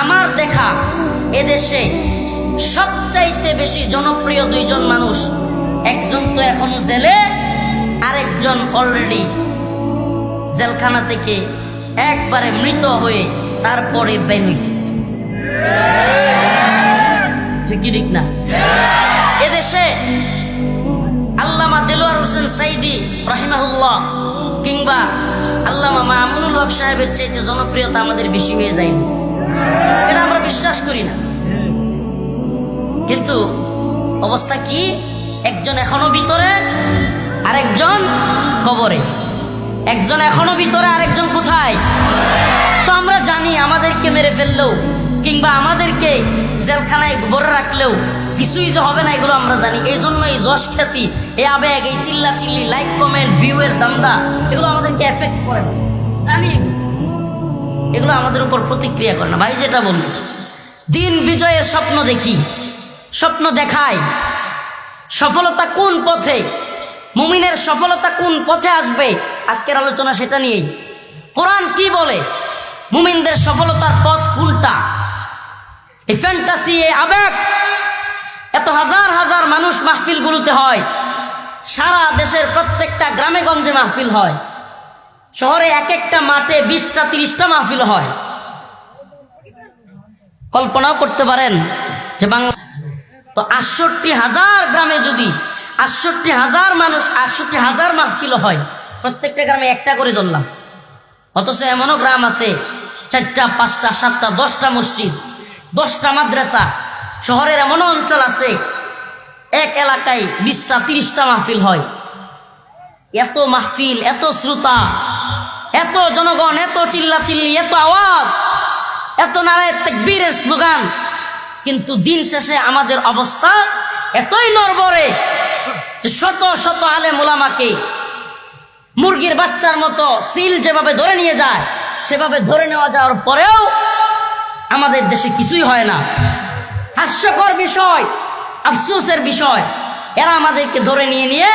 আমার দেখা এদেশে সবচাইতে বেশি জনপ্রিয় দুইজন মানুষ, একজন তো এখনো জেলে, আরেকজন অলরেডি জেলখানা থেকে একবারে মৃত হয়ে তারপরে বের হয়েছে। ঠিক না? এদেশে আল্লামা দেলোয়ার হোসেন সাইদি রাহিমাহুল্লাহ কিংবা আল্লামা মামুনুল হক সাহেবের চাইতে জনপ্রিয়তা আমাদের বেশি হয়ে যায়নি, এটা আমরা বিশ্বাস করি না। কিন্তু অবস্থা কি? একজন এখনো ভিতরে, আরেকজন কবরে। একজন এখনো ভিতরে, আরেকজন কোথায়? তো আমরা জানি আমাদেরকে মেরে ফেললেও কিংবা আমাদেরকে জেলখানায় ভরে রাখলেও কিছুই যে হবে না, এগুলো আমরা জানি। এই জন্য এই যশ খ্যাতি, এই আবেগ, এই চিল্লা চিল্লি, লাইক কমেন্ট, ভিউ এর দান্দা, এগুলো আমাদেরকে এফেক্ট করে না, জানি এগুলো আমাদের উপর প্রতিক্রিয়া করে না। ভাই যেটা বলবো, দিন বিজয়ের স্বপ্ন দেখি, স্বপ্ন দেখায়, সফলতা কোন পথে, মুমিনের সফলতা কোন পথে আসবে, আজকের আলোচনা সেটা নিয়েই। কোরআন কি বলে? মুমিনদের সফলতার পথ কোনটা? এই ফ্যান্টাসি, এই আবেগ, এত হাজার হাজার মানুষ মাহফিলগুলোতে হয়, সারা দেশের প্রত্যেকটা গ্রামে গঞ্জে মাহফিল হয়, শহরে এক একটা মাঠে 20টা 30টা মাহফিল হয়। কল্পনাও করতে পারেন যে বাংলা তো 68,000 গ্রামে যদি 68,000 মানুষ, 68,000 মাহফিল হয়, প্রত্যেকটা গ্রামে একটা করে ধরলাম। অথচ এমনও গ্রাম আছে 4টা 5টা 7টা 10টা মসজিদ, 10টা মাদ্রাসা। শহরের এমনও অঞ্চল আছে এক এলাকায় 20টা 30টা মাহফিল হয়। এত মাহফিল, এত শ্রোতা, এত জনগণ, এত চিল্লা চিল্লি, এত আওয়াজ, এত নারায়ে তাকবীরের স্লোগান, কিন্তু দিন শেষে আমাদের অবস্থা এতই নড়বড়ে যে শত শত আলেম ওলামাকে মুরগির বাচ্চার মতো সিল যেভাবে ধরে নিয়ে যায়, সেভাবে ধরে নেওয়া যাওয়ার পরেও আমাদের দেশে কিছুই হয় না। হাস্যকর বিষয়, আফসোসের বিষয়, এরা আমাদেরকে ধরে নিয়ে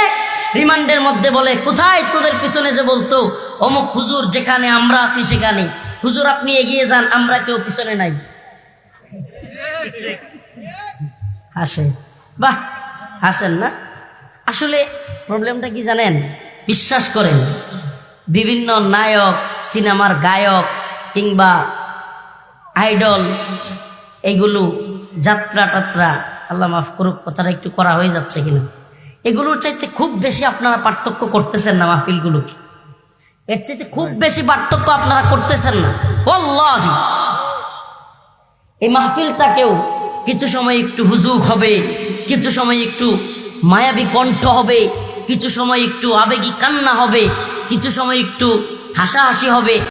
রিমান্ডের মধ্যে বলে, কোথায় তোদের পিছনে যে বলতো অমুক হুজুর, যেখানে আমরা আছি সেখানে হুজুর, আপনি এগিয়ে যান, আমরা কেউ পিছনে নাই। হাসে, বাহ, হাসেন না? আসলে প্রবলেমটা কি জানেন? বিশ্বাস করেন, বিভিন্ন নায়ক, সিনেমার গায়ক কিংবা আইডল, এগুলো যাত্রা টাত্রা, আল্লাহ মাফ করুক কথাটা একটু করা হয়ে যাচ্ছে কিনা, এগুলোর চাইতে খুব বেশি আপনারা পার্থক্য করতেছেন না মাহফিলগুলোকে, এর চাইতে খুব বেশি পার্থক্য আপনারা করতেছেন না। ওয়াল্লাহি এই মাহফিলটাকেও কিছু সময় একটু হুজুক হবে, কিছু সময় একটু মায়াবী কণ্ঠ হবে, কিছু সময় একটু আবেগী কান্না হবে, কিছু সময় একটু হাসাহাসি হবে।